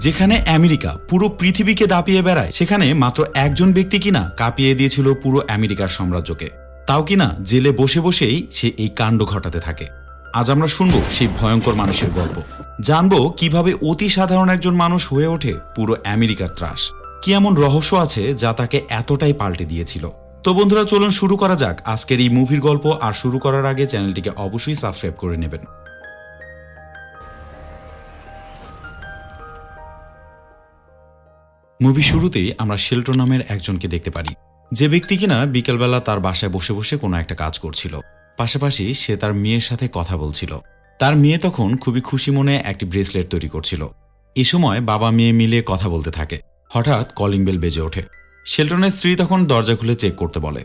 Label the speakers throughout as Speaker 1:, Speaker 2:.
Speaker 1: যেখানে আমেরিকা পুরো পৃথিবীকে দাপিয়ে বেড়ায়, সেখানে মাত্র একজন ব্যক্তি কিনা কাঁপিয়ে দিয়েছিল পুরো আমেরিকার সাম্রাজ্যকে। তাও কিনা জেলে বসে বসেই সে এই কাণ্ড ঘটাতে থাকে। আজ আমরা শুনবো সেই ভয়ঙ্কর মানুষের গল্প, জানবো কিভাবে অতি সাধারণ একজন মানুষ হয়ে ওঠে পুরো আমেরিকার ত্রাস। কি এমন রহস্য আছে যা তাকে এতটাই পাল্টে দিয়েছিল। তো বন্ধুরা, চলুন শুরু করা যাক আজকের এই মুভির গল্প। আর শুরু করার আগে চ্যানেলটিকে অবশ্যই সাবস্ক্রাইব করে নেবেন। মুভি শুরুতেই আমরা শেলটন নামের একজনকে দেখতে পারি, যে ব্যক্তি কিনা বিকেলবেলা তার বাসায় বসে বসে কোনো একটা কাজ করছিল। পাশাপাশি সে তার মেয়ের সাথে কথা বলছিল। তার মেয়ে তখন খুবই খুশি মনে একটি ব্রেসলেট তৈরি করছিল। এ সময় বাবা মেয়ে মিলে কথা বলতে থাকে। হঠাৎ কলিং বেল বেজে ওঠে। শেলটনের স্ত্রী তখন দরজা খুলে চেক করতে বলে।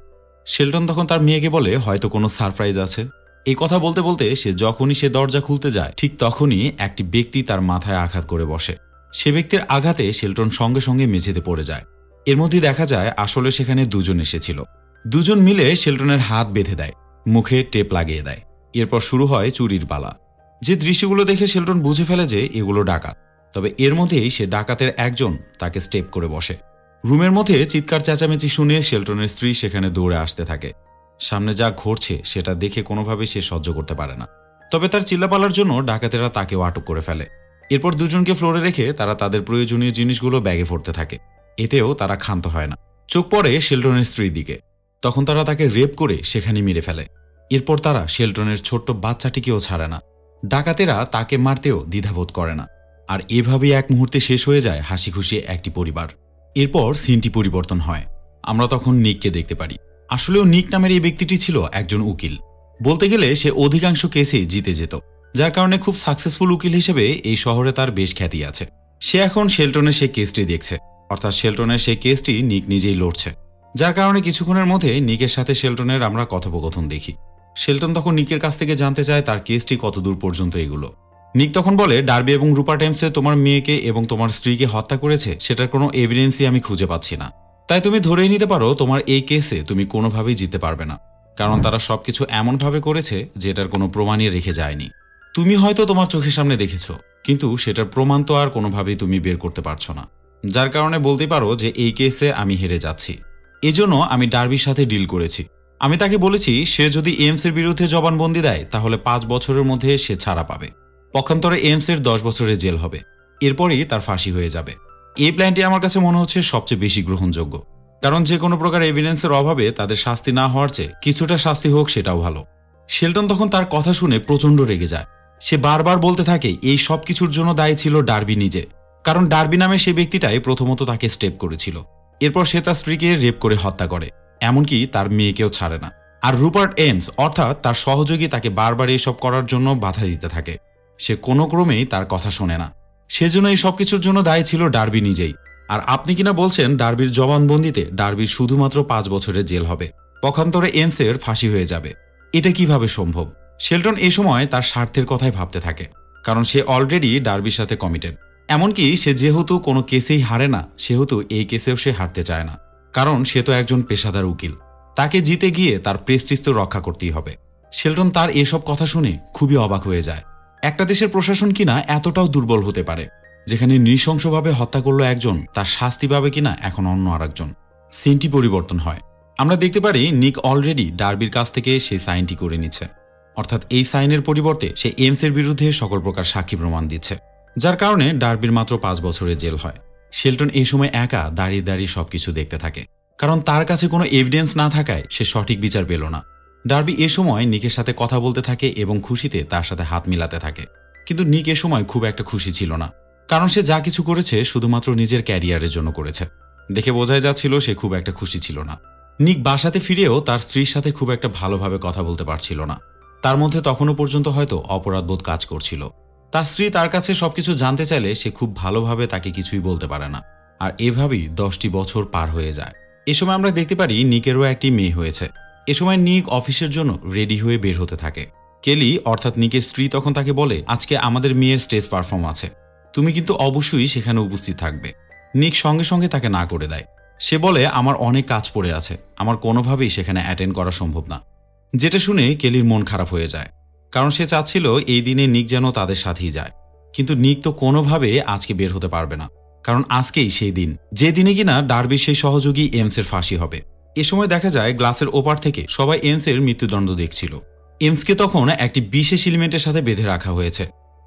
Speaker 1: শেলটন তখন তার মেয়েকে বলে হয়তো কোনো সারপ্রাইজ আছে। এই কথা বলতে বলতে সে যখনই সে দরজা খুলতে যায়, ঠিক তখনই একটি ব্যক্তি তার মাথায় আঘাত করে বসে। সে ব্যক্তির আঘাতে শেলটন সঙ্গে সঙ্গে মেঝেতে পড়ে যায়। এর মধ্যে দেখা যায় আসলে সেখানে দুজন এসেছিল। দুজন মিলে শেলটনের হাত বেঁধে দেয়, মুখে টেপ লাগিয়ে দেয়। এরপর শুরু হয় চুরির পালা। যে দৃশ্যগুলো দেখে শেলটন বুঝে ফেলে যে এগুলো ডাকাত। তবে এর মধ্যেই সে ডাকাতের একজন তাকে স্টেপ করে বসে। রুমের মধ্যে চিৎকার চেঁচামেচি শুনে শেলটনের স্ত্রী সেখানে দৌড়ে আসতে থাকে। সামনে যা ঘটছে সেটা দেখে কোনোভাবেই সে সহ্য করতে পারে না। তবে তার চিল্লাপালার জন্য ডাকাতেরা তাকেও আটক করে ফেলে। এরপর দুজনকে ফ্লোরে রেখে তারা তাদের প্রয়োজনীয় জিনিসগুলো ব্যাগে ভরতে থাকে। এতেও তারা ক্ষান্ত হয় না। চোখ পড়ে শেলটনের স্ত্রীর দিকে। তখন তারা তাকে রেপ করে সেখানে মেরে ফেলে। এরপর তারা শেলটনের ছোট্ট বাচ্চাটিকেও ছাড়ে না। ডাকাতেরা তাকে মারতেও দ্বিধাবোধ করে না। আর এভাবেই এক মুহূর্তে শেষ হয়ে যায় হাসি খুশি একটি পরিবার। এরপর সিনটি পরিবর্তন হয়। আমরা তখন নিককে দেখতে পারি। আসলেও নিক নামের এই ব্যক্তিটি ছিল একজন উকিল। বলতে গেলে সে অধিকাংশ কেসেই জিতে যেত, যার কারণে খুব সাকসেসফুল উকিল হিসেবে এই শহরে তার বেশ খ্যাতি আছে। সে এখন শেলটনের সেই কেসটি দেখছে, অর্থাৎ শেলটনের সেই কেসটি নিক নিজেই লড়ছে। যার কারণে কিছুক্ষণের মধ্যে নিকের সাথে শেলটনের আমরা কথোপকথন দেখি। শেলটন তখন নিকের কাছ থেকে জানতে চায় তার কেসটি কতদূর পর্যন্ত এগুলো। নিক তখন বলে, ডার্বি এবং রুপার্ট এমসে তোমার মেয়েকে এবং তোমার স্ত্রীকে হত্যা করেছে, সেটার কোনো এভিডেন্সই আমি খুঁজে পাচ্ছি না। তাই তুমি ধরেই নিতে পারো তোমার এই কেসে তুমি কোনোভাবেই জিততে পারবে না, কারণ তারা সবকিছু এমনভাবে করেছে যেটার কোনো প্রমাণই রেখে যায়নি। তুমি হয়তো তোমার চোখের সামনে দেখেছো, কিন্তু সেটার প্রমাণ তো আর কোনোভাবেই তুমি বের করতে পারছো না। যার কারণে বলতে পারো যে এই কেসে আমি হেরে যাচ্ছি। এজন্য আমি ডার্বির সাথে ডিল করেছি। আমি তাকে বলেছি সে যদি এমসের বিরুদ্ধে জবানবন্দি দেয় তাহলে 5 বছরের মধ্যে সে ছাড়া পাবে। পক্ষান্তরে এমসের 10 বছরের জেল হবে। এরপরই তার ফাঁসি হয়ে যাবে। এই প্ল্যানটি আমার কাছে মনে হচ্ছে সবচেয়ে বেশি গ্রহণযোগ্য, কারণ যে কোনো প্রকার এভিডেন্সের অভাবে তাদের শাস্তি না হওয়ার চেয়ে কিছুটা শাস্তি হোক সেটাও ভালো। শেলটন তখন তার কথা শুনে প্রচণ্ড রেগে যায়। সে বারবার বলতে থাকে এই সব কিছুর জন্য দায়ী ছিল ডার্বি নিজে, কারণ ডার্বি নামে সে ব্যক্তিটাই প্রথমত তাকে স্টেপ করেছিল। এরপর সে তার স্ত্রীকে রেপ করে হত্যা করে, এমনকি তার মেয়েকেও ছাড়ে না। আর রুপার্ট এমস অর্থাৎ তার সহযোগী তাকে বারবার এইসব করার জন্য বাধা দিতে থাকে। সে কোনো ক্রমেই তার কথা শোনে না। সেজন্য এই সব কিছুর জন্য দায়ী ছিল ডার্বি নিজেই। আর আপনি কিনা বলছেন ডার্বির জবানবন্দিতে ডার্বির শুধুমাত্র 5 বছরের জেল হবে, পক্ষান্তরে এমসের ফাঁসি হয়ে যাবে। এটা কিভাবে সম্ভব? শেলটন এই সময় তার স্বার্থের কথাই ভাবতে থাকে, কারণ সে অলরেডি ডার্বির সাথে কমিটেড। এমনকি সে যেহেতু কোনো কেসেই হারে না, সেহেতু এই কেসেও সে হারতে চায় না, কারণ সে তো একজন পেশাদার উকিল। তাকে জিতে গিয়ে তার প্রেস্টিজ তো রক্ষা করতেই হবে। শেলটন তার এসব কথা শুনে খুবই অবাক হয়ে যায়। একটা দেশের প্রশাসন কিনা এতটাও দুর্বল হতে পারে, যেখানে নৃশংসভাবে হত্যা করলো একজন, তার শাস্তি পাবে কিনা এখন অন্য আরেকজন। সিনটি পরিবর্তন হয়। আমরা দেখতে পারি নিক অলরেডি ডার্বির কাছ থেকে সেই সাইনটি করে নিচ্ছে, অর্থাৎ এই সাইনের পরিবর্তে সে এমসের বিরুদ্ধে সকল প্রকার সাক্ষী প্রমাণ দিচ্ছে, যার কারণে ডার্বির মাত্র 5 বছরের জেল হয়। শেলটন এই সময় একা দাঁড়িয়ে দাঁড়িয়ে সবকিছু দেখতে থাকে, কারণ তার কাছে কোনো এভিডেন্স না থাকায় সে সঠিক বিচার পেল না। ডার্বি এ সময় নিকের সাথে কথা বলতে থাকে এবং খুশিতে তার সাথে হাত মিলাতে থাকে। কিন্তু নিক এ সময় খুব একটা খুশি ছিল না, কারণ সে যা কিছু করেছে শুধুমাত্র নিজের ক্যারিয়ারের জন্য করেছে। দেখে বোঝাই যাচ্ছিল সে খুব একটা খুশি ছিল না। নিক বাসাতে ফিরেও তার স্ত্রীর সাথে খুব একটা ভালোভাবে কথা বলতে পারছিল না। তার মধ্যে তখনও পর্যন্ত হয়তো অপরাধবোধ কাজ করছিল। তার স্ত্রী তার কাছে সবকিছু জানতে চাইলে সে খুব ভালোভাবে তাকে কিছুই বলতে পারে না। আর এভাবেই 10টি বছর পার হয়ে যায়। এ সময় আমরা দেখতে পারি নিকেরও একটি মেয়ে হয়েছে। এ সময় নিক অফিসের জন্য রেডি হয়ে বের হতে থাকে। কেলি অর্থাৎ নিকের স্ত্রী তখন তাকে বলে, আজকে আমাদের মেয়ের স্টেজ পারফর্ম আছে, তুমি কিন্তু অবশ্যই সেখানে উপস্থিত থাকবে। নিক সঙ্গে সঙ্গে তাকে না করে দেয়। সে বলে, আমার অনেক কাজ পড়ে আছে, আমার কোনোভাবেই সেখানে অ্যাটেন্ড করা সম্ভব না। যেটা শুনে কেলির মন খারাপ হয়ে যায়, কারণ সে চাচ্ছিল এই দিনে নিক যেন তাদের সাথেই যায়। কিন্তু নিক তো কোনোভাবে আজকে বের হতে পারবে না, কারণ আজকেই সেই দিন যে দিনে কিনা ডার্বির সেই সহযোগী এমসের ফাঁসি হবে। এ সময় দেখা যায় গ্লাসের ওপার থেকে সবাই এমসের মৃত্যুদণ্ড দেখছিল। এমসকে তখন একটি বিশেষ এলিমেন্টের সাথে বেঁধে রাখা হয়েছে।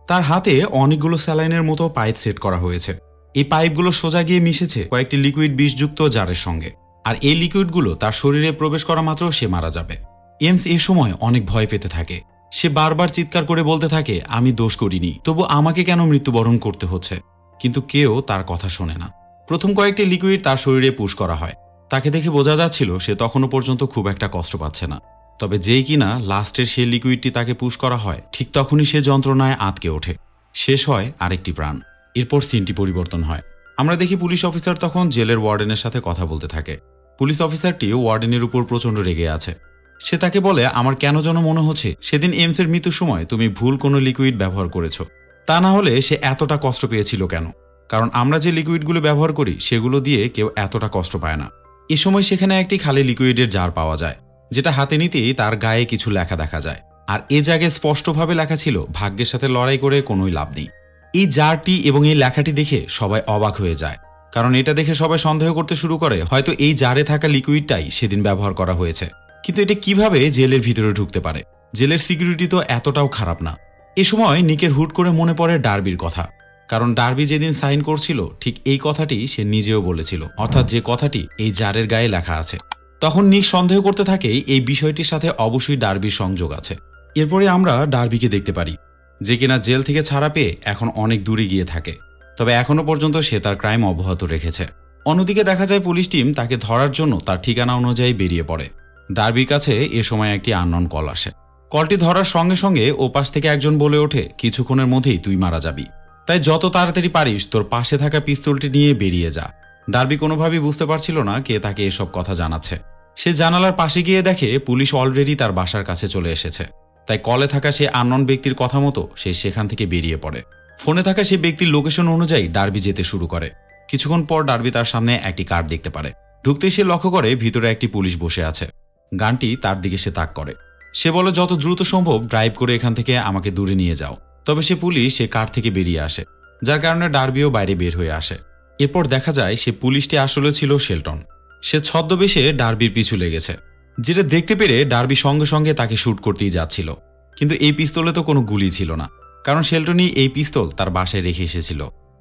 Speaker 1: তার হাতে অনেকগুলো স্যালাইনের মতো পাইপ সেট করা হয়েছে। এই পাইপগুলো সোজা গিয়ে মিশেছে কয়েকটি লিকুইড বিষযুক্ত জারের সঙ্গে, আর এই লিকুইডগুলো তার শরীরে প্রবেশ করা মাত্র সে মারা যাবে। এমস এ সময় অনেক ভয় পেতে থাকে। সে বারবার চিৎকার করে বলতে থাকে, আমি দোষ করিনি, তবু আমাকে কেন মৃত্যুবরণ করতে হচ্ছে? কিন্তু কেউ তার কথা শোনে না। প্রথম কয়েকটি লিকুইড তার শরীরে পুশ করা হয়। তাকে দেখে বোঝা যাচ্ছিল সে তখনও পর্যন্ত খুব একটা কষ্ট পাচ্ছে না। তবে যেই কিনা লাস্টের সেই লিকুইডটি তাকে পুশ করা হয়, ঠিক তখনই সে যন্ত্রণায় আঁতকে ওঠে। শেষ হয় আরেকটি প্রাণ। এরপর সিনটি পরিবর্তন হয়। আমরা দেখি পুলিশ অফিসার তখন জেলের ওয়ার্ডেনের সাথে কথা বলতে থাকে। পুলিশ অফিসারটি ওয়ার্ডেনের উপর প্রচণ্ড রেগে আছে। সে তাকে বলে, আমার কেন যেন মনে হচ্ছে সেদিন এমসের মৃত্যুর সময় তুমি ভুল কোনো লিকুইড ব্যবহার করেছো। তা না হলে সে এতটা কষ্ট পেয়েছিল কেন? কারণ আমরা যে লিকুইডগুলো ব্যবহার করি সেগুলো দিয়ে কেউ এতটা কষ্ট পায় না। এ সময় সেখানে একটি খালি লিকুইডের জার পাওয়া যায়, যেটা হাতে নিতেই তার গায়ে কিছু লেখা দেখা যায়। আর এ জায়গায় স্পষ্টভাবে লেখা ছিল, ভাগ্যের সাথে লড়াই করে কোনোই লাভ নেই। এই জারটি এবং এই লেখাটি দেখে সবাই অবাক হয়ে যায়, কারণ এটা দেখে সবাই সন্দেহ করতে শুরু করে হয়তো এই জারে থাকা লিকুইডটাই সেদিন ব্যবহার করা হয়েছে। কিন্তু এটা কিভাবে জেলের ভিতরে ঢুকতে পারে? জেলের সিকিউরিটি তো এতটাও খারাপ না। এ সময় নিকের হুট করে মনে পড়ে ডার্বির কথা, কারণ ডার্বি যেদিন সাইন করছিল ঠিক এই কথাটি সে নিজেও বলেছিল, অর্থাৎ যে কথাটি এই জারের গায়ে লেখা আছে। তখন নিক সন্দেহ করতে থাকে এই বিষয়টির সাথে অবশ্যই ডার্বির সংযোগ আছে। এরপরে আমরা ডার্বিকে দেখতে পারি, যে কিনা জেল থেকে ছাড়া পেয়ে এখন অনেক দূরে গিয়ে থাকে, তবে এখনো পর্যন্ত সে তার ক্রাইম অব্যাহত রেখেছে। অন্যদিকে দেখা যায় পুলিশ টিম তাকে ধরার জন্য তার ঠিকানা অনুযায়ী বেরিয়ে পড়ে। ডার্বির কাছে এ সময় একটি আননোন কল আসে। কলটি ধরার সঙ্গে সঙ্গে ওপাশ থেকে একজন বলে ওঠে, কিছুক্ষণের মধ্যেই তুই মারা যাবি, তাই যত তাড়াতাড়ি পারিস তোর পাশে থাকা পিস্তলটি নিয়ে বেরিয়ে যা। ডার্বি কোনোভাবেই বুঝতে পারছিল না কে তাকে এসব কথা জানাচ্ছে। সে জানালার পাশে গিয়ে দেখে পুলিশ অলরেডি তার বাসার কাছে চলে এসেছে। তাই কলে থাকা সে আননোন ব্যক্তির কথা মতো সে সেখান থেকে বেরিয়ে পড়ে। ফোনে থাকা সে ব্যক্তির লোকেশন অনুযায়ী ডার্বি যেতে শুরু করে। কিছুক্ষণ পর ডার্বি তার সামনে একটি কার দেখতে পারে। ঢুকতেই সে লক্ষ্য করে ভিতরে একটি পুলিশ বসে আছে। গানটি তার দিকে সে তাক করে। সে বলে, যত দ্রুত সম্ভব ড্রাইভ করে এখান থেকে আমাকে দূরে নিয়ে যাও। তবে সে পুলিশ সে কার থেকে বেরিয়ে আসে, যার কারণে ডার্বিও বাইরে বের হয়ে আসে। এরপর দেখা যায় সে পুলিশটি আসলে ছিল শেলটন। সে ছদ্মবেশে ডার্বির পিছু লেগেছে, যেটা দেখতে পেরে ডার্বি সঙ্গে সঙ্গে তাকে শ্যুট করতেই যাচ্ছিল। কিন্তু এই পিস্তলে তো কোনো গুলি ছিল না, কারণ শেলটনই এই পিস্তল তার বাসায় রেখে এসেছিল।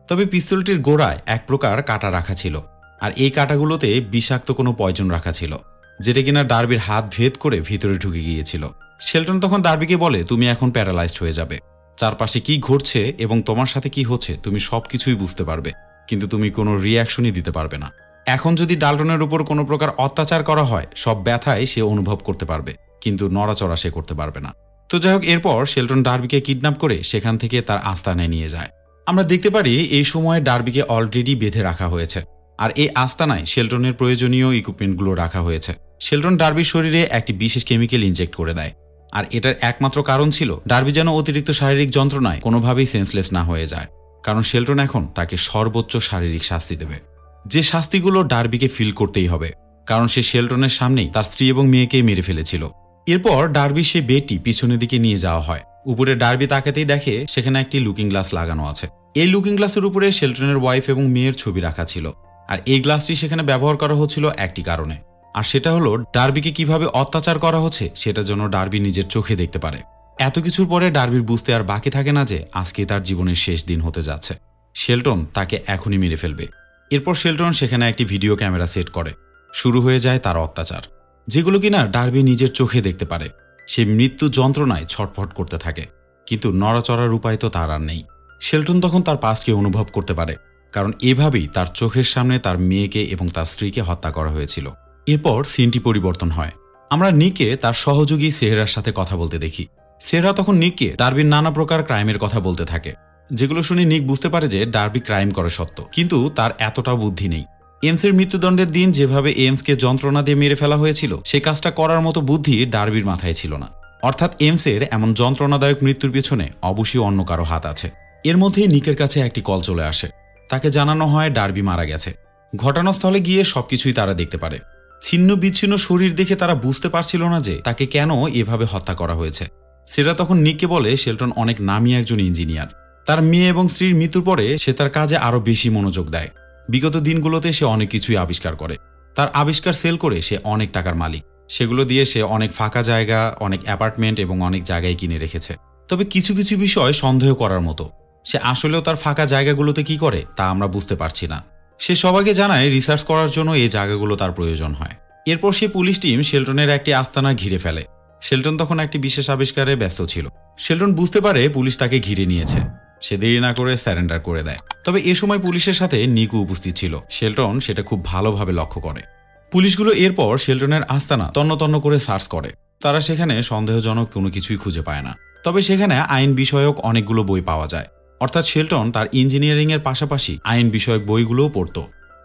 Speaker 1: তবে পিস্তলটির গোড়ায় এক প্রকার কাঁটা রাখা ছিল, আর এই কাঁটাগুলোতে বিষাক্ত কোনো পয়জন রাখা ছিল, যেটা কিনা ডার্বির হাত ভেদ করে ভিতরে ঢুকে গিয়েছিল। শেলটন তখন ডার্বিকে বলে, তুমি এখন প্যারালাইজড হয়ে যাবে। চারপাশে কি ঘটছে এবং তোমার সাথে কি হচ্ছে তুমি সবকিছুই বুঝতে পারবে, কিন্তু তুমি কোনো রিয়াকশনই দিতে পারবে না। এখন যদি ডাল্টনের উপর কোনো প্রকার অত্যাচার করা হয়, সব ব্যথায় সে অনুভব করতে পারবে, কিন্তু নড়াচড়া সে করতে পারবে না। তো যাই হোক, এরপর শেলটন ডার্বিকে কিডন্যাপ করে সেখান থেকে তার আস্তানায় নিয়ে যায়। আমরা দেখতে পারি এই সময় ডার্বিকে অলরেডি বেঁধে রাখা হয়েছে, আর এই আস্তানায় শেলটনের প্রয়োজনীয় ইকুইপমেন্টগুলো রাখা হয়েছে। শেলটন ডার্বির শরীরে একটি বিশেষ কেমিক্যাল ইনজেক্ট করে দেয়, আর এটার একমাত্র কারণ ছিল ডার্বি যেন অতিরিক্ত শারীরিক যন্ত্রণায় কোনোভাবেই সেন্সলেস না হয়ে যায়, কারণ শেলটন এখন তাকে সর্বোচ্চ শারীরিক শাস্তি দেবে, যে শাস্তিগুলো ডার্বিকে ফিল করতেই হবে, কারণ সে শেলটনের সামনেই তার স্ত্রী এবং মেয়েকে মেরে ফেলেছিল। এরপর ডার্বি সে বেডটি পিছনের দিকে নিয়ে যাওয়া হয়। উপরে ডার্বি তাকাতেই দেখে সেখানে একটি লুকিং গ্লাস লাগানো আছে। এই লুকিং গ্লাসের উপরে শেলটনের ওয়াইফ এবং মেয়ের ছবি রাখা ছিল, আর এই গ্লাসটি সেখানে ব্যবহার করা হচ্ছিল একটি কারণে, আর সেটা হলো ডার্বিকে কিভাবে অত্যাচার করা হচ্ছে সেটা যেন ডার্বি নিজের চোখে দেখতে পারে। এত কিছুর পরে ডার্বির বুঝতে আর বাকি থাকে না যে আজকে তার জীবনের শেষ দিন হতে যাচ্ছে। শেলটন তাকে এখনই মেরে ফেলবে। এরপর শেলটন সেখানে একটি ভিডিও ক্যামেরা সেট করে। শুরু হয়ে যায় তার অত্যাচার, যেগুলো কিনা ডার্বি নিজের চোখে দেখতে পারে। সে মৃত্যু যন্ত্রণায় ছটফট করতে থাকে, কিন্তু নড়াচড়ার উপায় তো তার আর নেই। শেলটন তখন তার পাস্টকে অনুভব করতে পারে, কারণ এভাবেই তার চোখের সামনে তার মেয়েকে এবং তার স্ত্রীকে হত্যা করা হয়েছিল। এরপর সিনটি পরিবর্তন হয়। আমরা নিককে তার সহযোগী সেহরার সাথে কথা বলতে দেখি। সেহরা তখন নিককে ডার্বির নানা প্রকার ক্রাইমের কথা বলতে থাকে, যেগুলো শুনে নিক বুঝতে পারে যে ডার্বি ক্রাইম করে সত্য, কিন্তু তার এতটাও বুদ্ধি নেই। এমসের মৃত্যুদণ্ডের দিন যেভাবে এমসকে যন্ত্রণা দিয়ে মেরে ফেলা হয়েছিল, সে কাজটা করার মতো বুদ্ধি ডার্বির মাথায় ছিল না। অর্থাৎ এমসের এমন যন্ত্রণাদায়ক মৃত্যুর পিছনে অবশ্যই অন্য কারো হাত আছে। এর মধ্যেই নিকের কাছে একটি কল চলে আসে। তাকে জানানো হয় ডার্বি মারা গেছে। ঘটনাস্থলে গিয়ে সবকিছুই তারা দেখতে পারে। ছিন্ন বিচ্ছিন্ন শরীর দেখে তারা বুঝতে পারছিল না যে তাকে কেন এভাবে হত্যা করা হয়েছে। সেটা তখন নিককে বলে শেলটন অনেক নামী একজন ইঞ্জিনিয়ার, তার মেয়ে এবং স্ত্রীর মৃত্যুর পরে সে তার কাজে আরও বেশি মনোযোগ দেয়। বিগত দিনগুলোতে সে অনেক কিছুই আবিষ্কার করে। তার আবিষ্কার সেল করে সে অনেক টাকার মালিক। সেগুলো দিয়ে সে অনেক ফাঁকা জায়গা, অনেক অ্যাপার্টমেন্ট এবং অনেক জায়গায় কিনে রেখেছে। তবে কিছু কিছু বিষয় সন্দেহ করার মতো। সে আসলেও তার ফাঁকা জায়গাগুলোতে কি করে তা আমরা বুঝতে পারছি না। সে সবাইকে জানায় রিসার্চ করার জন্য এই জায়গাগুলো তার প্রয়োজন হয়। এরপর সে পুলিশ টিম শেলটনের একটি আস্তানা ঘিরে ফেলে। শেলটন তখন একটি বিশেষ আবিষ্কারে ব্যস্ত ছিল। শেলটন বুঝতে পারে পুলিশ তাকে ঘিরে নিয়েছে। সে দেরি না করে স্যারেন্ডার করে দেয়। তবে এ সময় পুলিশের সাথে নিকু উপস্থিত ছিল। শেলটন সেটা খুব ভালোভাবে লক্ষ্য করে। পুলিশগুলো এরপর শেলটনের আস্তানা তন্ন তন্ন করে সার্চ করে। তারা সেখানে সন্দেহজনক কোনো কিছুই খুঁজে পায় না। তবে সেখানে আইন বিষয়ক অনেকগুলো বই পাওয়া যায়। অর্থাৎ শেলটন তার ইঞ্জিনিয়ারিং এর পাশাপাশি আইন বিষয়ক বইগুলোও পড়ত।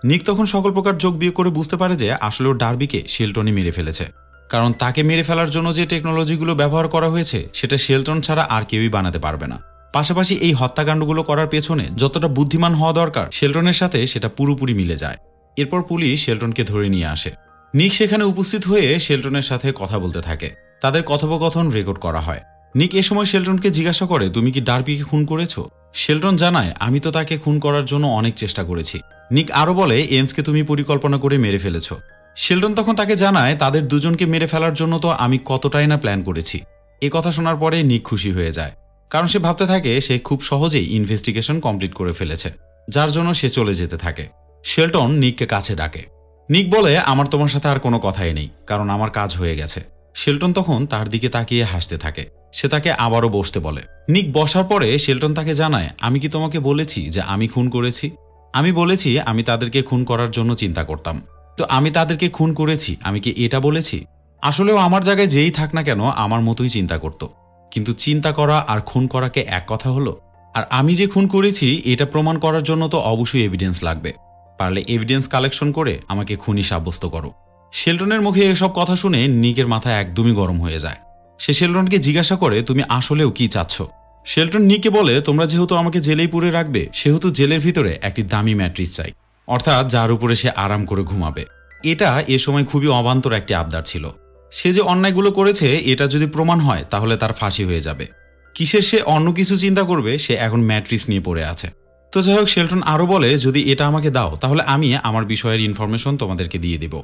Speaker 1: নিক তখন সকল প্রকার যোগ বিয়োগ করে বুঝতে পারে যে আসলেও ডার্বিকে শেলটনই মেরে ফেলেছে। কারণ তাকে মেরে ফেলার জন্য যে টেকনোলজিগুলো ব্যবহার করা হয়েছে সেটা শেলটন ছাড়া আর কেউই বানাতে পারবে না। পাশাপাশি এই হত্যাকাণ্ডগুলো করার পেছনে যতটা বুদ্ধিমান হওয়া দরকার শেলটনের সাথে সেটা পুরোপুরি মিলে যায়। এরপর পুলিশ শেলটনকে ধরে নিয়ে আসে। নিক সেখানে উপস্থিত হয়ে শেলটনের সাথে কথা বলতে থাকে। তাদের কথোপকথন রেকর্ড করা হয়। নিক এ সময় শেলটনকে জিজ্ঞাসা করে, তুমি কি ডার্বিকে খুন করেছো? শেলটন জানায়, আমি তো তাকে খুন করার জন্য অনেক চেষ্টা করেছি। নিক আরও বলে, এমসকে তুমি পরিকল্পনা করে মেরে ফেলেছ। শেলটন তখন তাকে জানায়, তাদের দুজনকে মেরে ফেলার জন্য তো আমি কতটাই না প্ল্যান করেছি। এ কথা শোনার পরে নিক খুশি হয়ে যায়। কারণ সে ভাবতে থাকে সে খুব সহজেই ইনভেস্টিগেশন কমপ্লিট করে ফেলেছে, যার জন্য সে চলে যেতে থাকে। শেলটন নিককে কাছে ডাকে। নিক বলে, আমার তোমার সাথে আর কোনো কথাই নেই, কারণ আমার কাজ হয়ে গেছে। শেলটন তখন তার দিকে তাকিয়ে হাসতে থাকে। সে তাকে আবারও বসতে বলে। নিক বসার পরে শেলটন তাকে জানায়, আমি কি তোমাকে বলেছি যে আমি খুন করেছি? আমি বলেছি আমি তাদেরকে খুন করার জন্য চিন্তা করতাম। তো আমি তাদেরকে খুন করেছি, আমি কি এটা বলেছি? আসলেও আমার জায়গায় যেই থাক না কেন আমার মতোই চিন্তা করত। কিন্তু চিন্তা করা আর খুন করাকে এক কথা হলো? আর আমি যে খুন করেছি এটা প্রমাণ করার জন্য তো অবশ্যই এভিডেন্স লাগবে। পারলে এভিডেন্স কালেকশন করে আমাকে খুনি সাব্যস্ত করো। শেলটনের মুখে এসব কথা শুনে নিকের মাথা একদমই গরম হয়ে যায়। সে শেলটনকে জিজ্ঞাসা করে, তুমি আসলেও কি চাচ্ছ? শেলটন নিককে বলে, তোমরা যেহেতু আমাকে জেলেই পুরে রাখবে, সেহেতু জেলের ভিতরে একটি দামি ম্যাট্রিক্স চাই, অর্থাৎ যার উপরে সে আরাম করে ঘুমাবে। এটা এ সময় খুবই অবান্তর একটি আবদার ছিল। সে যে অন্যায়গুলো করেছে এটা যদি প্রমাণ হয় তাহলে তার ফাঁসি হয়ে যাবে। কিসের সে অন্য কিছু চিন্তা করবে, সে এখন ম্যাট্রিক্স নিয়ে পড়ে আছে। তো যাই হোক, শেলটন আরও বলে, যদি এটা আমাকে দাও তাহলে আমি আমার বিষয়ের ইনফরমেশন তোমাদেরকে দিয়ে দেব।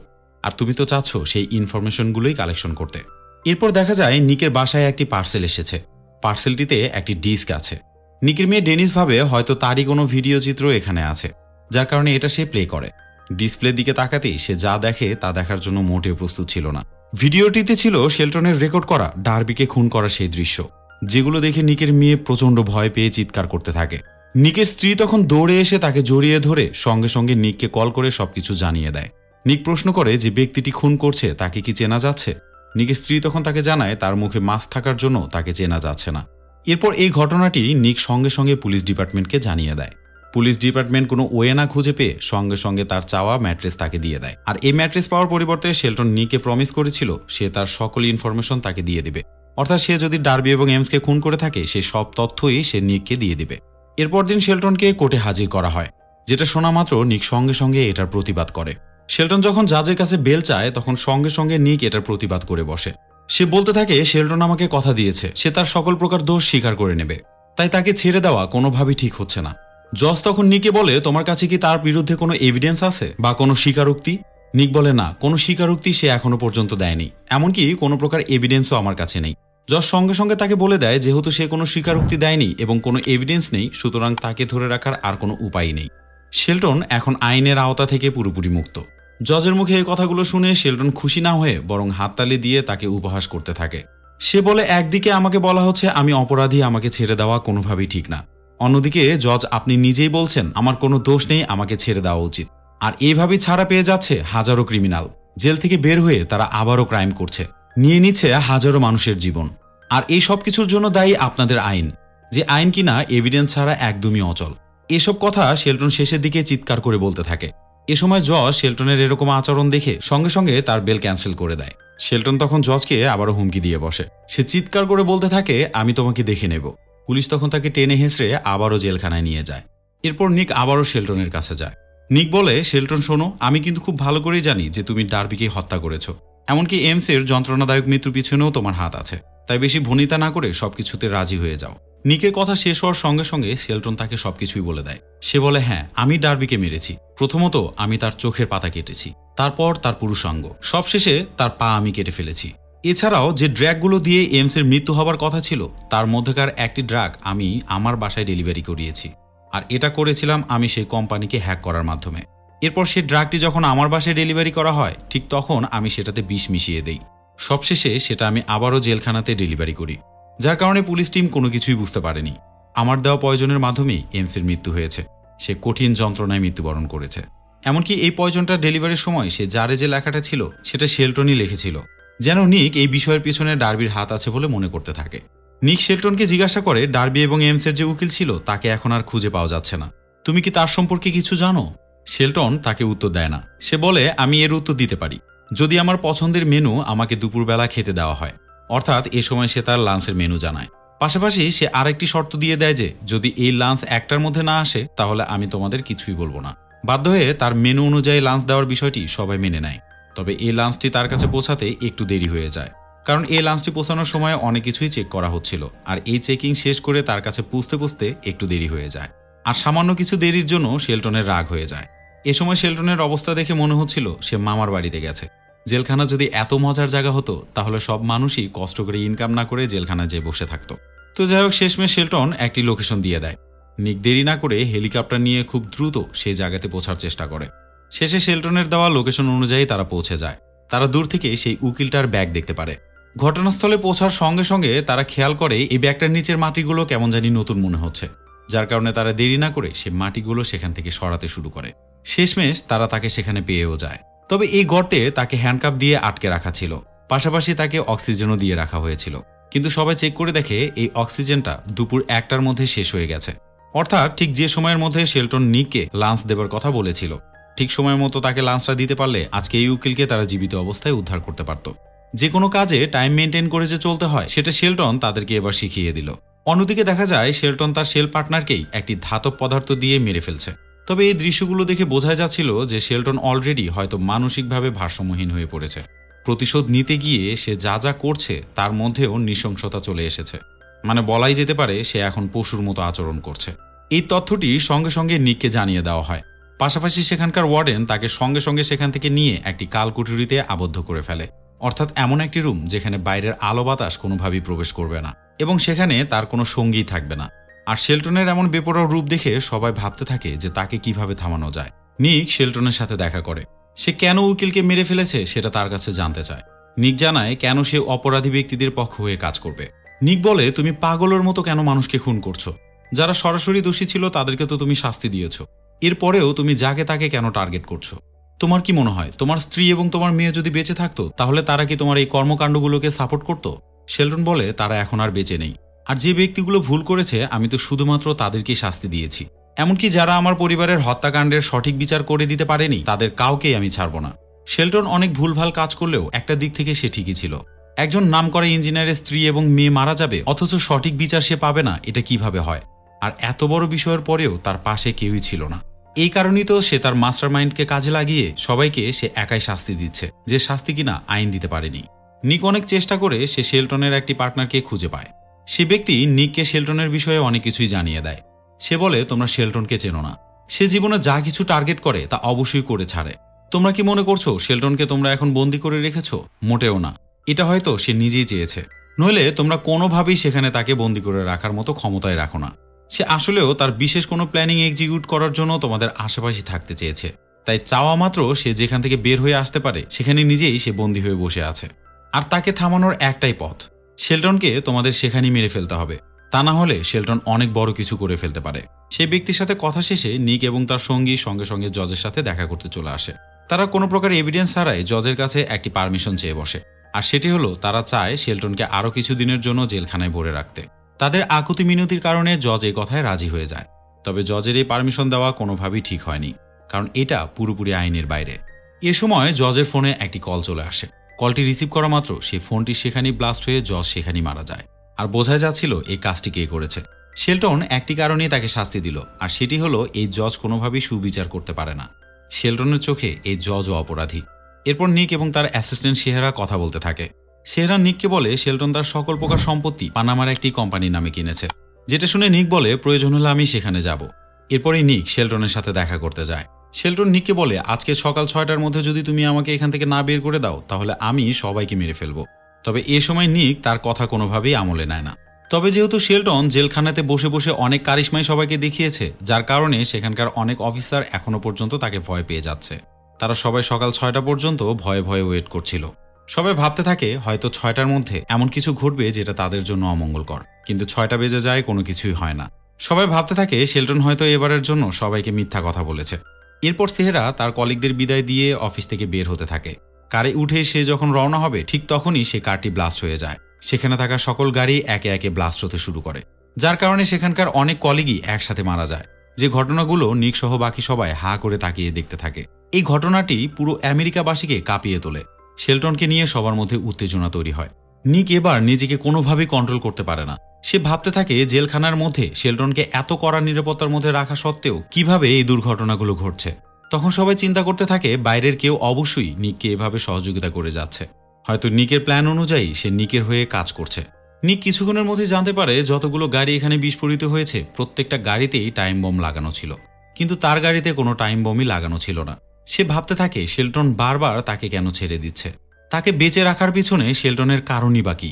Speaker 1: আর তুমি তো চাচ্ছ সেই ইনফরমেশনগুলোই কালেকশন করতে। এরপর দেখা যায় নিকের বাসায় একটি পার্সেল এসেছে। পার্সেলটিতে একটি ডিস্ক আছে। নিকের মেয়ে ডেনিস ভাবে হয়তো তারই কোনো ভিডিও চিত্র এখানে আছে, যার কারণে এটা সে প্লে করে। ডিসপ্লের দিকে তাকাতেই সে যা দেখে তা দেখার জন্য মোটেও প্রস্তুত ছিল না। ভিডিওটিতে ছিল শেলটনের রেকর্ড করা ডার্বিকে খুন করার সেই দৃশ্য, যেগুলো দেখে নিকের মেয়ে প্রচণ্ড ভয় পেয়ে চিৎকার করতে থাকে। নিকের স্ত্রী তখন দৌড়ে এসে তাকে জড়িয়ে ধরে সঙ্গে সঙ্গে নিককে কল করে সবকিছু জানিয়ে দেয়। নিক প্রশ্ন করে যে ব্যক্তিটি খুন করছে তাকে কি চেনা যাচ্ছে? নিকের স্ত্রী তখন তাকে জানায় তার মুখে মাস্ক থাকার জন্য তাকে চেনা যাচ্ছে না। এরপর এই ঘটনাটি নিক সঙ্গে সঙ্গে পুলিশ ডিপার্টমেন্টকে জানিয়ে দেয়। পুলিশ ডিপার্টমেন্ট কোনো ওয়ে না খুঁজে পেয়ে সঙ্গে সঙ্গে তার চাওয়া ম্যাট্রেস তাকে দিয়ে দেয়। আর এই ম্যাট্রেস পাওয়ার পরিবর্তে শেলটন নিককে প্রমিস করেছিল সে তার সকল ইনফরমেশন তাকে দিয়ে দিবে। অর্থাৎ সে যদি ডার্বি এবং এমসকে খুন করে থাকে সে সব তথ্যই সে নিককে দিয়ে দিবে। এরপর দিন শেলটনকে কোর্টে হাজির করা হয়, যেটা শোনা মাত্র নিক সঙ্গে সঙ্গে এটার প্রতিবাদ করে। শেলটন যখন জাজের কাছে বেল চায় তখন সঙ্গে সঙ্গে নিক এটার প্রতিবাদ করে বসে। সে বলতে থাকে, শেলটন আমাকে কথা দিয়েছে সে তার সকল প্রকার দোষ স্বীকার করে নেবে, তাই তাকে ছেড়ে দেওয়া কোনোভাবেই ঠিক হচ্ছে না। জজ তখন নিককে বলে, তোমার কাছে কি তার বিরুদ্ধে কোনো এভিডেন্স আছে বা কোনো স্বীকারোক্তি? নিক বলে, না, কোনো স্বীকারোক্তি সে এখনো পর্যন্ত দেয়নি, এমনকি কোনো প্রকার এভিডেন্সও আমার কাছে নেই। জজ সঙ্গে সঙ্গে তাকে বলে দেয় যেহেতু সে কোনো স্বীকারোক্তি দেয়নি এবং কোনো এভিডেন্স নেই, সুতরাং তাকে ধরে রাখার আর কোনো উপায় নেই। শেলটন এখন আইনের আওতা থেকে পুরোপুরি মুক্ত। জজের মুখে এই কথাগুলো শুনে শেলটন খুশি না হয়ে বরং হাততালি দিয়ে তাকে উপহাস করতে থাকে। সে বলে, একদিকে আমাকে বলা হচ্ছে আমি অপরাধী, আমাকে ছেড়ে দেওয়া কোনোভাবেই ঠিক না। অন্যদিকে জজ আপনি নিজেই বলছেন আমার কোনো দোষ নেই, আমাকে ছেড়ে দেওয়া উচিত। আর এইভাবেই ছাড়া পেয়ে যাচ্ছে হাজারো ক্রিমিনাল। জেল থেকে বের হয়ে তারা আবারও ক্রাইম করছে, নিয়ে নিচ্ছে হাজারো মানুষের জীবন। আর এই সব কিছুর জন্য দায়ী আপনাদের আইন, যে আইন কিনা এভিডেন্স ছাড়া একদমই অচল। এসব কথা শেলটন শেষের দিকে চিৎকার করে বলতে থাকে। এ সময় জজ শেলটনের এরকম আচরণ দেখে সঙ্গে সঙ্গে তার বেল ক্যান্সেল করে দেয়। শেলটন তখন জজকে আবারও হুমকি দিয়ে বসে। সে চিৎকার করে বলতে থাকে, আমি তোমাকে দেখে নেব। পুলিশ তখন তাকে টেনে হেঁচড়ে আবারও জেলখানায় নিয়ে যায়। এরপর নিক আবারও শেলটনের কাছে যায়। নিক বলে, শেলটন শোনো, আমি কিন্তু খুব ভালো করেই জানি যে তুমি ডার্বিকে হত্যা করেছ, এমনকি এমসের যন্ত্রণাদায়ক মৃত্যুর পিছনেও তোমার হাত আছে। তাই বেশি ভনিতা না করে সবকিছুতে রাজি হয়ে যাও। নিকের কথা শেষ হওয়ার সঙ্গে সঙ্গে শেলটন তাকে সবকিছুই বলে দেয়। সে বলে, হ্যাঁ, আমি ডার্বিকে মেরেছি। প্রথমত আমি তার চোখের পাতা কেটেছি, তারপর তার পুরুষাঙ্গ, সবশেষে তার পা আমি কেটে ফেলেছি। এছাড়াও যে ড্রাগগুলো দিয়ে এমসের মৃত্যু হবার কথা ছিল তার মধ্যেকার একটি ড্রাগ আমি আমার বাসায় ডেলিভারি করিয়েছি, আর এটা করেছিলাম আমি সেই কোম্পানিকে হ্যাক করার মাধ্যমে। এরপর সেই ড্রাগটি যখন আমার বাসায় ডেলিভারি করা হয় ঠিক তখন আমি সেটাতে বিষ মিশিয়ে দেই। সবশেষে সেটা আমি আবারও জেলখানাতে ডেলিভারি করি, যার কারণে পুলিশ টিম কোনো কিছুই বুঝতে পারেনি। আমার দেওয়া পয়জনের মাধ্যমেই এমসির মৃত্যু হয়েছে। সে কঠিন যন্ত্রণায় মৃত্যুবরণ করেছে। এমনকি এই পয়জনটা ডেলিভারির সময় সে জারে যে লেখাটা ছিল সেটা শেলটনই লিখেছিল, যেন নিক এই বিষয়ের পিছনে ডার্বির হাত আছে বলে মনে করতে থাকে। নিক শেলটনকে জিজ্ঞাসা করে ডার্বি এবং এমসের যে উকিল ছিল তাকে এখন আর খুঁজে পাওয়া যাচ্ছে না, তুমি কি তার সম্পর্কে কিছু জানো? শেলটন তাকে উত্তর দেয় না। সে বলে, আমি এর উত্তর দিতে পারি যদি আমার পছন্দের মেনু আমাকে দুপুরবেলা খেতে দেওয়া হয়, অর্থাৎ এ সময় সে তার লাঞ্চের মেনু জানায়। পাশাপাশি সে আরেকটি শর্ত দিয়ে দেয় যে যদি এই লাঞ্চ একটার মধ্যে না আসে তাহলে আমি তোমাদের কিছুই বলবো না। বাধ্য হয়ে তার মেনু অনুযায়ী লাঞ্চ দেওয়ার বিষয়টি সবাই মেনে নেয়। তবে এই লাঞ্চটি তার কাছে পৌঁছাতে একটু দেরি হয়ে যায়, কারণ এই লাঞ্চটি পৌঁছানোর সময় অনেক কিছুই চেক করা হচ্ছিল, আর এই চেকিং শেষ করে তার কাছে পুষতে একটু দেরি হয়ে যায়। আর সামান্য কিছু দেরির জন্য শেলটনের রাগ হয়ে যায়। এ সময় শেলটনের অবস্থা দেখে মনে হচ্ছিল সে মামার বাড়িতে গেছে। জেলখানা যদি এত মজার জায়গা হতো তাহলে সব মানুষই কষ্ট করে ইনকাম না করে জেলখানায় যেয়ে বসে থাকতো। তো যাই হোক, শেষমেশ শেলটন একটি লোকেশন দিয়ে দেয়। নিক দেরি না করে হেলিকপ্টার নিয়ে খুব দ্রুত সেই জায়গাতে পৌঁছার চেষ্টা করে। শেষে শেলটনের দেওয়া লোকেশন অনুযায়ী তারা পৌঁছে যায়। তারা দূর থেকে সেই উকিলটার ব্যাগ দেখতে পারে। ঘটনাস্থলে পৌঁছার সঙ্গে সঙ্গে তারা খেয়াল করে এই ব্যাগটার নিচের মাটিগুলো কেমন জানি নতুন মনে হচ্ছে, যার কারণে তারা দেরি না করে সে মাটিগুলো সেখান থেকে সরাতে শুরু করে। শেষমেশ তারা তাকে সেখানে পেয়েও যায়। তবে এই গর্তে তাকে হ্যান্ডকাপ দিয়ে আটকে রাখা ছিল, পাশাপাশি তাকে অক্সিজেনও দিয়ে রাখা হয়েছিল। কিন্তু সবাই চেক করে দেখে এই অক্সিজেনটা দুপুর 1টার মধ্যে শেষ হয়ে গেছে, অর্থাৎ ঠিক যে সময়ের মধ্যে শেলটন নিককে লাঞ্চ দেবার কথা বলেছিল ঠিক সময় মতো তাকে লাঞ্চটা দিতে পারলে আজকে এই উকিলকে তারা জীবিত অবস্থায় উদ্ধার করতে পারত। যে কোনো কাজে টাইম মেনটেন করে যে চলতে হয় সেটা শেলটন তাদেরকে এবার শিখিয়ে দিল। অন্যদিকে দেখা যায় শেলটন তার শেল পার্টনারকেই একটি ধাতব পদার্থ দিয়ে মেরে ফেলছে। তবে এই দৃশ্যগুলো দেখে বোঝা যাচ্ছিল যে শেলটন অলরেডি হয়তো মানসিকভাবে ভারসাম্যহীন হয়ে পড়েছে। প্রতিশোধ নিতে গিয়ে সে যা যা করছে তার মধ্যেও নৃশংসতা চলে এসেছে, মানে বলাই যেতে পারে সে এখন পশুর মতো আচরণ করছে। এই তথ্যটি সঙ্গে সঙ্গে নিককে জানিয়ে দেওয়া হয়। পাশাপাশি সেখানকার ওয়ার্ডেন তাকে সঙ্গে সঙ্গে সেখান থেকে নিয়ে একটি কালকুঠুরিতে আবদ্ধ করে ফেলে, অর্থাৎ এমন একটি রুম যেখানে বাইরের আলো বাতাস কোনোভাবেই প্রবেশ করবে না এবং সেখানে তার কোনো সঙ্গী থাকবে না। আর শেলটনের এমন বেপরোয়া রূপ দেখে সবাই ভাবতে থাকে যে তাকে কিভাবে থামানো যায়। নিক শেলটনের সাথে দেখা করে। সে কেন উকিলকে মেরে ফেলেছে সেটা তার কাছে জানতে চায়। নিক জানায় কেন সে অপরাধী ব্যক্তিদের পক্ষ হয়ে কাজ করবে। নিক বলে, তুমি পাগলের মতো কেন মানুষকে খুন করছো? যারা সরাসরি দোষী ছিল তাদেরকে তো তুমি শাস্তি দিয়েছ, এরপরেও তুমি যাকে তাকে কেন টার্গেট করছো? তোমার কি মনে হয় তোমার স্ত্রী এবং তোমার মেয়ে যদি বেঁচে থাকতো তাহলে তারা কি তোমার এই কর্মকাণ্ডগুলোকে সাপোর্ট করতো? শেলটন বলে, তারা এখন আর বেঁচে নেই, আর যে ব্যক্তিগুলো ভুল করেছে আমি তো শুধুমাত্র তাদেরকেই শাস্তি দিয়েছি। এমনকি যারা আমার পরিবারের হত্যাকাণ্ডের সঠিক বিচার করে দিতে পারেনি তাদের কাউকেই আমি ছাড়ব না। শেলটন অনেক ভুলভাল কাজ করলেও একটা দিক থেকে সে ঠিকই ছিল। একজন নামকরা ইঞ্জিনিয়ারের স্ত্রী এবং মেয়ে মারা যাবে অথচ সঠিক বিচার সে পাবে না, এটা কিভাবে হয়? আর এত বড় বিষয়ের পরেও তার পাশে কেউই ছিল না। এই কারণেই তো সে তার মাস্টারমাইন্ডকে কাজে লাগিয়ে সবাইকে সে একাই শাস্তি দিচ্ছে, যে শাস্তি কিনা আইন দিতে পারেনি। নিক অনেক চেষ্টা করে সে শেলটনের একটি পার্টনারকে খুঁজে পায়। সে ব্যক্তি নিককে শেলটনের বিষয়ে অনেক কিছুই জানিয়ে দেয়। সে বলে, তোমরা শেলটনকে চেনো না, সে জীবনে যা কিছু টার্গেট করে তা অবশ্যই করে ছাড়ে। তোমরা কি মনে করছো শেলটনকে তোমরা এখন বন্দি করে রেখেছো? মোটেও না, এটা হয়তো সে নিজেই চেয়েছে, নইলে তোমরা কোনোভাবেই সেখানে তাকে বন্দি করে রাখার মতো ক্ষমতায় রাখো না। সে আসলেও তার বিশেষ কোনো প্ল্যানিং এক্সিকিউট করার জন্য তোমাদের আশেপাশে থাকতে চেয়েছে, তাই চাওয়া মাত্র সে যেখান থেকে বের হয়ে আসতে পারে সেখানে নিজেই সে বন্দী হয়ে বসে আছে। আর তাকে থামানোর একটাই পথ, শেলটনকে তোমাদের সেখানেই মেরে ফেলতে হবে, তা না হলে শেলটন অনেক বড় কিছু করে ফেলতে পারে। সেই ব্যক্তির সাথে কথা শেষে নিক এবং তার সঙ্গী সঙ্গে সঙ্গে জজের সাথে দেখা করতে চলে আসে। তারা কোনো প্রকার এভিডেন্স ছাড়াই জজের কাছে একটি পারমিশন চেয়ে বসে, আর সেটি হলো তারা চায় শেলটনকে আরও কিছু দিনের জন্য জেলখানায় ভরে রাখতে। তাদের আকুতি মিনতির কারণে জজ এই কথায় রাজি হয়ে যায়। তবে জজের এই পারমিশন দেওয়া কোনোভাবেই ঠিক হয়নি, কারণ এটা পুরোপুরি আইনের বাইরে। এ সময় জজের ফোনে একটি কল চলে আসে। কলটি রিসিভ করা মাত্র সেই ফোনটি সেখানেই ব্লাস্ট হয়ে জজ সেখানেই মারা যায়। আর বোঝা যাচ্ছিল এই কাজটি কে করেছে। শেলটন একটি কারণেই তাকে শাস্তি দিল, আর সেটি হলো এই জজ কোনোভাবেই সুবিচার করতে পারে না। শেলটনের চোখে এই জজও অপরাধী। এরপর নিক এবং তার অ্যাসিস্ট্যান্ট শেহরা কথা বলতে থাকে। শেহরা নিককে বলে শেলটন তার সকল প্রকার সম্পত্তি পানামার একটি কোম্পানির নামে কিনেছে, যেটা শুনে নিক বলে প্রয়োজন হলে আমি সেখানে যাব। এরপরই নিক শেলটনের সাথে দেখা করতে যায়। শেলটন নিককে বলে, আজকে সকাল 6টার মধ্যে যদি তুমি আমাকে এখান থেকে না বের করে দাও তাহলে আমি সবাইকে মেরে ফেলবো। তবে এ সময় নিক তার কথা কোনোভাবেই আমলে নেয় না। তবে যেহেতু শেলটন জেলখানাতে বসে বসে অনেক কারিশমাই সবাইকে দেখিয়েছে, যার কারণে সেখানকার অনেক অফিসার এখনো পর্যন্ত তাকে ভয় পেয়ে যাচ্ছে। তারা সবাই সকাল 6টা পর্যন্ত ভয়ে ভয়ে ওয়েট করছিল। সবাই ভাবতে থাকে হয়তো 6টার মধ্যে এমন কিছু ঘটবে যেটা তাদের জন্য অমঙ্গলকর, কিন্তু 6টা বেজে যায়, কোনো কিছুই হয় না। সবাই ভাবতে থাকে শেলটন হয়তো এবারের জন্য সবাইকে মিথ্যা কথা বলেছে। এরপর সেহরা তার কলিগদের বিদায় দিয়ে অফিস থেকে বের হতে থাকে। কারে উঠে সে যখন রওনা হবে ঠিক তখনই সে কারটি ব্লাস্ট হয়ে যায়। সেখানে থাকা সকল গাড়ি একে একে ব্লাস্ট হতে শুরু করে, যার কারণে সেখানকার অনেক কলিগই একসাথে মারা যায়। যে ঘটনাগুলো নিক সহ বাকি সবাই হা করে তাকিয়ে দেখতে থাকে। এই ঘটনাটি পুরো আমেরিকাবাসীকে কাঁপিয়ে তোলে। শেলটনকে নিয়ে সবার মধ্যে উত্তেজনা তৈরি হয়। নিক এবার নিজেকে কোনোভাবেই কন্ট্রোল করতে পারে না। সে ভাবতে থাকে জেলখানার মধ্যে শেলটনকে এত কড়া নিরাপত্তার মধ্যে রাখা সত্ত্বেও কিভাবে এই দুর্ঘটনাগুলো ঘটছে। তখন সবাই চিন্তা করতে থাকে বাইরের কেউ অবশ্যই নিককে এভাবে সহযোগিতা করে যাচ্ছে। হয়তো নিকের প্ল্যান অনুযায়ী সে নিকের হয়ে কাজ করছে। নিক কিছুক্ষণের মধ্যে জানতে পারে যতগুলো গাড়ি এখানে বিস্ফোরিত হয়েছে প্রত্যেকটা গাড়িতেই টাইম বম লাগানো ছিল, কিন্তু তার গাড়িতে কোনো টাইম বমই লাগানো ছিল না। সে ভাবতে থাকে শেলটন বারবার তাকে কেন ছেড়ে দিচ্ছে, তাকে বেঁচে রাখার পিছনে শেলটনের কারণই বা কি।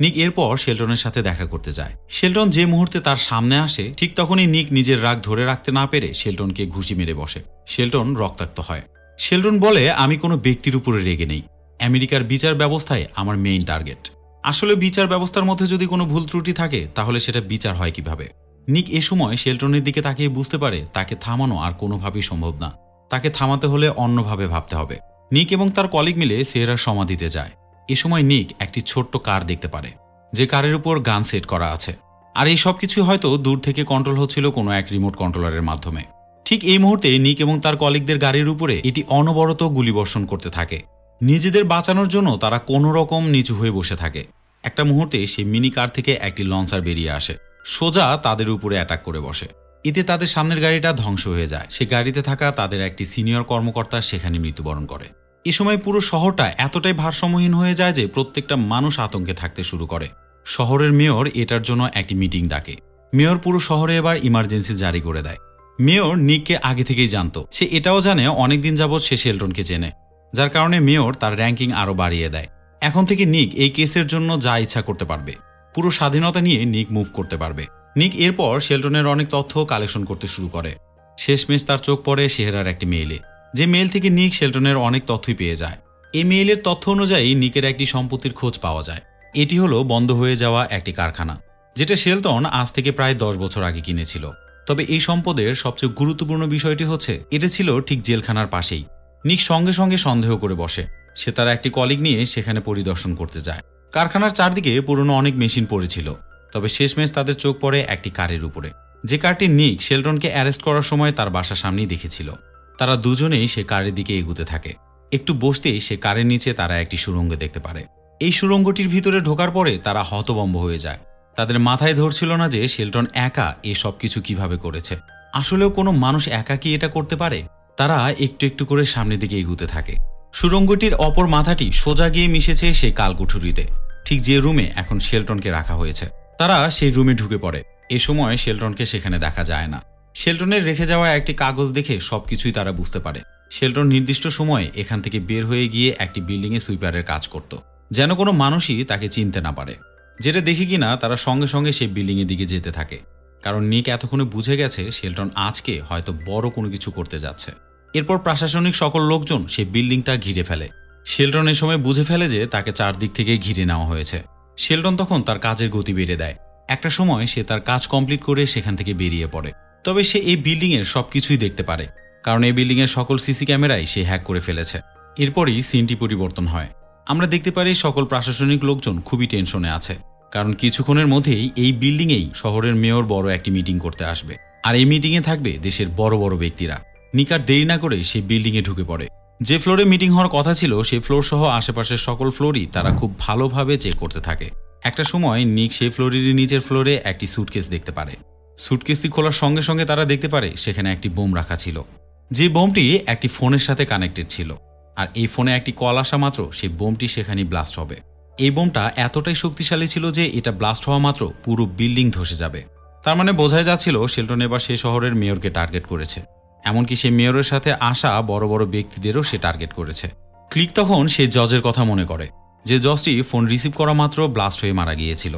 Speaker 1: নিক এরপর শেলটনের সাথে দেখা করতে যায়। শেলটন যে মুহূর্তে তার সামনে আসে ঠিক তখনই নিক নিজের রাগ ধরে রাখতে না পেরে শেলটনকে ঘুষি মেরে বসে। শেলটন রক্তাক্ত হয়। শেলটন বলে, আমি কোনো ব্যক্তির উপরে রেগে নেই, আমেরিকার বিচার ব্যবস্থায় আমার মেইন টার্গেট। আসলে বিচার ব্যবস্থার মধ্যে যদি কোনো ভুল ত্রুটি থাকে তাহলে সেটা বিচার হয় কিভাবে। নিক এ সময় শেলটনের দিকে তাকিয়ে বুঝতে পারে তাকে থামানো আর কোনোভাবেই সম্ভব না। তাকে থামাতে হলে অন্যভাবে ভাবতে হবে। নিক এবং তার কলিগ মিলে সেহরার সমাধিতে যায়। এ সময় নিক একটি ছোট্ট কার দেখতে পারে, যে কারের উপর গান সেট করা আছে। আর এই সব কিছু হয়তো দূর থেকে কন্ট্রোল হচ্ছিল কোনো এক রিমোট কন্ট্রোলারের মাধ্যমে। ঠিক এই মুহূর্তে নিক এবং তার কলিগদের গাড়ির উপরে এটি অনবরত গুলিবর্ষণ করতে থাকে। নিজেদের বাঁচানোর জন্য তারা কোনো রকম নিচু হয়ে বসে থাকে। একটা মুহূর্তে সেই মিনি কার থেকে একটি লঞ্চার বেরিয়ে আসে, সোজা তাদের উপরে অ্যাটাক করে বসে। এতে তাদের সামনের গাড়িটা ধ্বংস হয়ে যায়। সে গাড়িতে থাকা তাদের একটি সিনিয়র কর্মকর্তা সেখানে মৃত্যুবরণ করে। এ সময় পুরো শহরটা এতটাই ভারসাম্যহীন হয়ে যায় যে প্রত্যেকটা মানুষ আতঙ্কে থাকতে শুরু করে। শহরের মেয়র এটার জন্য একটি মিটিং ডাকে। মেয়র পুরো শহরে এবার ইমার্জেন্সি জারি করে দেয়। মেয়র নিককে আগে থেকেই জানতো, সে এটাও জানে অনেকদিন যাবৎ সে শেলটনকে চেনে, যার কারণে মেয়র তার র্যাঙ্কিং আরও বাড়িয়ে দেয়। এখন থেকে নিক এই কেসের জন্য যা ইচ্ছা করতে পারবে, পুরো স্বাধীনতা নিয়ে নিক মুভ করতে পারবে। নিক এরপর শেলটনের অনেক তথ্য কালেকশন করতে শুরু করে। শেষমেশ তার চোখ পড়ে সেহরার একটি মেইলে, যে মেইল থেকে নিক শেলটনের অনেক তথ্যই পেয়ে যায়। এই মেইলের তথ্য অনুযায়ী নিকের একটি সম্পত্তির খোঁজ পাওয়া যায়। এটি হলো বন্ধ হয়ে যাওয়া একটি কারখানা, যেটা শেলটন আজ থেকে প্রায় 10 বছর আগে কিনেছিল। তবে এই সম্পদের সবচেয়ে গুরুত্বপূর্ণ বিষয়টি হচ্ছে এটা ছিল ঠিক জেলখানার পাশেই। নিক সঙ্গে সঙ্গে সন্দেহ করে বসে। সে তার একটি কলিগ নিয়ে সেখানে পরিদর্শন করতে যায়। কারখানার চারদিকে পুরনো অনেক মেশিন পড়েছিল, তবে শেষমেশ তাদের চোখ পড়ে একটি কারের উপরে, যে কারটি নিক শেলটনকে অ্যারেস্ট করার সময় তার বাসার সামনেই দেখেছিল। তারা দুজনেই সে কারের দিকে এগুতে থাকে। একটু বসতেই সে কারের নিচে তারা একটি সুড়ঙ্গ দেখতে পারে। এই সুড়ঙ্গটির ভিতরে ঢোকার পরে তারা হতভম্ব হয়ে যায়। তাদের মাথায় ধরছিল না যে শেলটন একা এ সব কিছু কিভাবে করেছে। আসলেও কোনো মানুষ একা কি এটা করতে পারে? তারা একটু একটু করে সামনের দিকে এগুতে থাকে। সুড়ঙ্গটির অপর মাথাটি সোজা গিয়ে মিশেছে সেই কালকুঠুরিতে, ঠিক যে রুমে এখন শেলটনকে রাখা হয়েছে। তারা সেই রুমে ঢুকে পড়ে। এ সময় শেলটনকে সেখানে দেখা যায় না। শেলটনের রেখে যাওয়া একটি কাগজ দেখে সবকিছুই তারা বুঝতে পারে। শেলটন নির্দিষ্ট সময়ে এখান থেকে বের হয়ে গিয়ে একটি বিল্ডিংয়ে সুইপারের কাজ করত, যেন কোনো মানুষই তাকে চিনতে না পারে। যেটা দেখে কিনা তারা সঙ্গে সঙ্গে সেই বিল্ডিংয়ের দিকে যেতে থাকে, কারণ নিক এতক্ষণে বুঝে গেছে শেলটন আজকে হয়তো বড় কোনো কিছু করতে যাচ্ছে। এরপর প্রশাসনিক সকল লোকজন সেই বিল্ডিংটা ঘিরে ফেলে। শেলটন এ সময় বুঝে ফেলে যে তাকে চারদিক থেকে ঘিরে নেওয়া হয়েছে। শেলটন তখন তার কাজের গতি বেড়ে দেয়। একটা সময় সে তার কাজ কমপ্লিট করে সেখান থেকে বেরিয়ে পড়ে। তবে সে এই বিল্ডিংয়ের সবকিছুই দেখতে পারে, কারণ এই বিল্ডিংয়ের সকল সিসি ক্যামেরাই সে হ্যাক করে ফেলেছে। এরপরই সিনটি পরিবর্তন হয়। আমরা দেখতে পারি সকল প্রশাসনিক লোকজন খুবই টেনশনে আছে, কারণ কিছুক্ষণের মধ্যেই এই বিল্ডিংয়েই শহরের মেয়র বড় একটি মিটিং করতে আসবে। আর এই মিটিংয়ে থাকবে দেশের বড় বড় ব্যক্তিরা। নিকার দেরি না করে সেই বিল্ডিংয়ে ঢুকে পড়ে। যে ফ্লোরে মিটিং হওয়ার কথা ছিল সেই ফ্লোর সহ আশেপাশের সকল ফ্লোরই তারা খুব ভালোভাবে চেক করতে থাকে। একটা সময় নিক সেই ফ্লোরেরই নিচের ফ্লোরে একটি সুটকেস দেখতে পারে। সুটকেসটি খোলার সঙ্গে সঙ্গে তারা দেখতে পারে সেখানে একটি বোম রাখা ছিল, যে বোমটি একটি ফোনের সাথে কানেক্টেড ছিল। আর এই ফোনে একটি কল আসা মাত্র সেই বোমটি সেখানে ব্লাস্ট হবে। এই বোমটা এতটাই শক্তিশালী ছিল যে এটা ব্লাস্ট হওয়া মাত্র পুরো বিল্ডিং ধসে যাবে। তার মানে বোঝাই যাচ্ছিল শেলটন এবার সেই শহরের মেয়রকে টার্গেট করেছে। এমনকি সেই মেয়রের সাথে আসা বড় বড় ব্যক্তিদেরও সে টার্গেট করেছে। ক্লিক তখন সেই জজের কথা মনে করে, যে জজটি ফোন রিসিভ করা মাত্র ব্লাস্ট হয়ে মারা গিয়েছিল।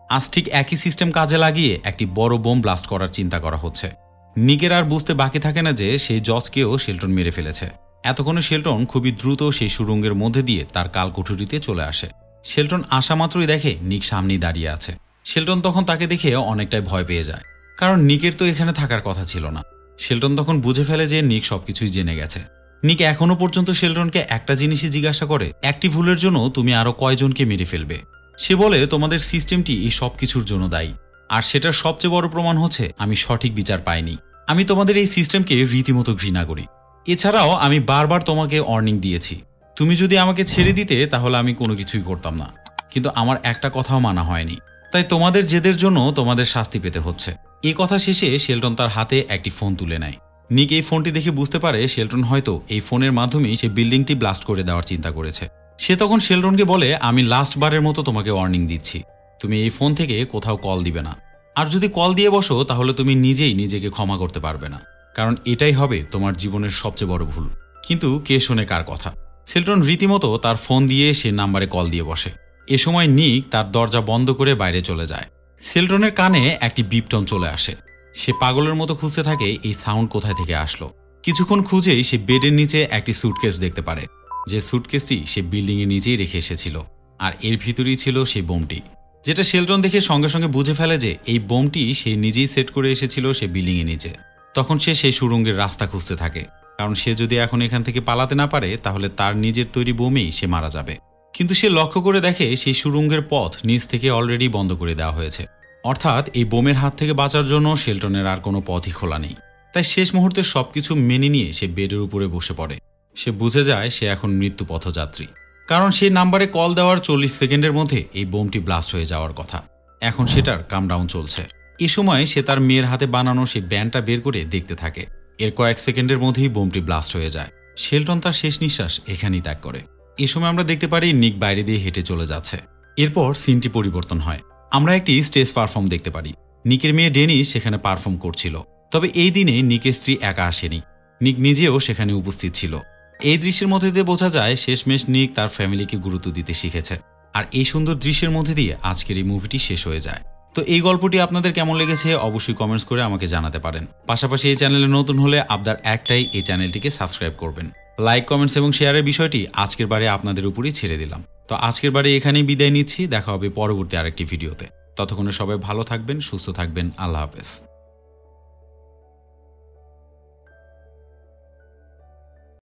Speaker 1: আজ ঠিক একই সিস্টেম কাজে লাগিয়ে একটি বড় বোম ব্লাস্ট করার চিন্তা করা হচ্ছে। নিকের আর বুঝতে বাকি থাকে না যে সেই জজকেও শেলটন মেরে ফেলেছে। এতক্ষণে শেলটন খুবই দ্রুত সেই সুড়ঙ্গের মধ্যে দিয়ে তার কালকুঠুরিতে চলে আসে। শেলটন আসা মাত্রই দেখে নিক সামনেই দাঁড়িয়ে আছে। শেলটন তখন তাকে দেখে অনেকটাই ভয় পেয়ে যায়, কারণ নিকের তো এখানে থাকার কথা ছিল না। শেলটন তখন বুঝে ফেলে যে নিক সবকিছুই জেনে গেছে। নিক এখনো পর্যন্ত শেলটনকে একটা জিনিসই জিজ্ঞাসা করে, একটি ভুলের জন্য তুমি আরো কয়জনকে মেরে ফেলবে? সে বলে, তোমাদের সিস্টেমটি এই সব কিছুর জন্য দায়ী, আর সেটার সবচেয়ে বড় প্রমাণ হচ্ছে আমি সঠিক বিচার পাইনি। আমি তোমাদের এই সিস্টেমকে রীতিমতো ঘৃণা করি। এছাড়াও আমি বারবার তোমাকে ওয়ার্নিং দিয়েছি, তুমি যদি আমাকে ছেড়ে দিতে তাহলে আমি কোনো কিছুই করতাম না, কিন্তু আমার একটা কথাও মানা হয়নি। তাই তোমাদের জেদের জন্য তোমাদের শাস্তি পেতে হচ্ছে। এই কথা শেষে শেলটন তার হাতে একটি ফোন তুলে নেয়। নিক এই ফোনটি দেখে বুঝতে পারে শেলটন হয়তো এই ফোনের মাধ্যমেই সে বিল্ডিংটি ব্লাস্ট করে দেওয়ার চিন্তা করেছে। সে তখন শেলটনকে বলে, আমি লাস্ট বারের মতো তোমাকে ওয়ার্নিং দিচ্ছি, তুমি এই ফোন থেকে কোথাও কল দিবে না। আর যদি কল দিয়ে বসো তাহলে তুমি নিজেই নিজেকে ক্ষমা করতে পারবে না, কারণ এটাই হবে তোমার জীবনের সবচেয়ে বড় ভুল। কিন্তু কে শোনে কার কথা? শেলটন রীতিমতো তার ফোন দিয়ে সে নাম্বারে কল দিয়ে বসে। এ সময় নিক তার দরজা বন্ধ করে বাইরে চলে যায়। শেলটনের কানে একটি বিপটন চলে আসে। সে পাগলের মতো খুঁজতে থাকে এই সাউন্ড কোথায় থেকে আসলো। কিছুক্ষণ খুঁজেই সে বেডের নিচে একটি সুটকেস দেখতে পারে, যে সুটকেসটি সে বিল্ডিংয়ের নিচেই রেখে এসেছিল, আর এর ভিতরেই ছিল সেই বোমটি, যেটা শেলটন দেখে সঙ্গে সঙ্গে বুঝে ফেলে যে এই বোমটি সে নিজেই সেট করে এসেছিল সে বিল্ডিংয়ের নিচে। তখন সে সেই সুড়ঙ্গের রাস্তা খুঁজতে থাকে, কারণ সে যদি এখন এখান থেকে পালাতে না পারে তাহলে তার নিজের তৈরি বোমেই সে মারা যাবে। কিন্তু সে লক্ষ্য করে দেখে সেই সুড়ঙ্গের পথ নিচ থেকে অলরেডি বন্ধ করে দেওয়া হয়েছে, অর্থাৎ এই বোমের হাত থেকে বাঁচার জন্য শেলটনের আর কোনো পথই খোলা নেই। তাই শেষ মুহূর্তে সবকিছু মেনে নিয়ে সে বেডের উপরে বসে পড়ে। সে বুঝে যায় সে এখন মৃত্যু পথযাত্রী, কারণ সেই নাম্বারে কল দেওয়ার 40 সেকেন্ডের মধ্যে এই বোমটি ব্লাস্ট হয়ে যাওয়ার কথা। এখন সেটার কামডাউন চলছে। এ সময় সে তার মেয়ের হাতে বানানো সেই ব্যান্ডটা বের করে দেখতে থাকে। এর কয়েক সেকেন্ডের মধ্যেই বোমটি ব্লাস্ট হয়ে যায়। শেলটন তার শেষ নিঃশ্বাস এখানেই ত্যাগ করে। এ সময় আমরা দেখতে পারি নিক বাইরে দিয়ে হেঁটে চলে যাচ্ছে। এরপর সিনটি পরিবর্তন হয়। আমরা একটি স্টেজ পারফর্ম দেখতে পারি। নিকের মেয়ে ডেনিস সেখানে পারফর্ম করছিল। তবে এই দিনে নিকের স্ত্রী একা আসেনি, নিক নিজেও সেখানে উপস্থিত ছিল। এই দৃশ্যের মধ্যে দিয়ে বোঝা যায় শেষমেশ নিক তার ফ্যামিলিকে গুরুত্ব দিতে শিখেছে। আর এই সুন্দর দৃশ্যের মধ্যে দিয়ে আজকের এই মুভিটি শেষ হয়ে যায়। তো এই গল্পটি আপনাদের কেমন লেগেছে অবশ্যই কমেন্টস করে আমাকে জানাতে পারেন। পাশাপাশি এই চ্যানেলে নতুন হলে আপনার একটাই, এই চ্যানেলটিকে সাবস্ক্রাইব করবেন। লাইক, কমেন্টস এবং শেয়ারের বিষয়টি আজকের বারে আপনাদের উপরই ছেড়ে দিলাম। তো আজকের বারে এখানেই বিদায় নিচ্ছি। দেখা হবে পরবর্তী আরেকটি ভিডিওতে। ততক্ষণে সবাই ভালো থাকবেন, সুস্থ থাকবেন। আল্লাহ হাফেজ।